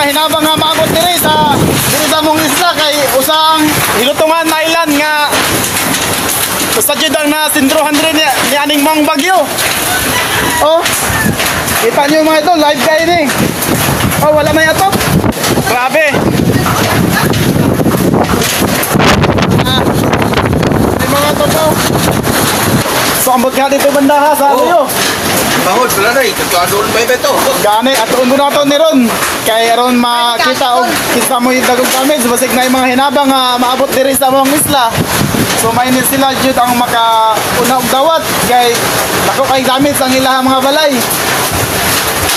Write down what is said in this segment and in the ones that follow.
mga hinabang nga maabot diri sa mong isla kay usang Hilutungan Island nga sa judang na sindrohan rin ni aning mang bagyo. Oh, kita nyo mga ito, live kayo ni. Oh, wala na yato. Grabe. Mga toto. So ambot ka dito banda ha sa ayo. Bangod pala na katuadon ba ito? Gani atuon mo na to ni ron. Kay aron makita og kita mo yung dagong damage basig na yung mga hinabang nga maabot diri sa mga isla. So mainit sila jud ang makauna og dawat kay dako kay damage ang ilang mga balay.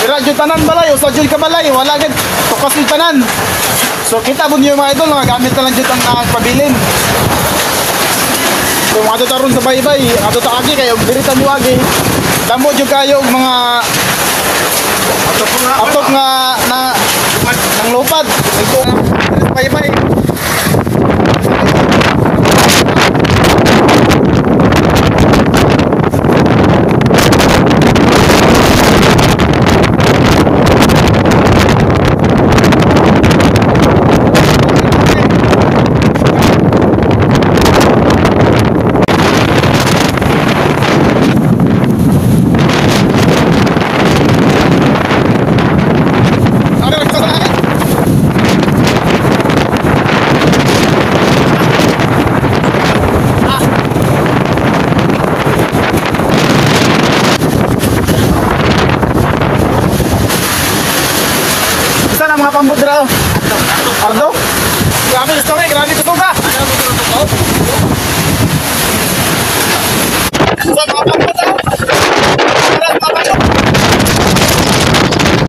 Ira jud tanan balay usa jud ka balay wala gid tukas jud tanan. So kita mo niyo mga idol nga gamit na lang jud ang pabilin. So mga taron sa baybay, ato ta agi kayo diri ta muagi. Damo jud kayo og mga atok nga na nang lupad. Ito sa baybay. Mga pambudra. Ardo? Grabe story, grabe ito ka. Sa mga pambudra.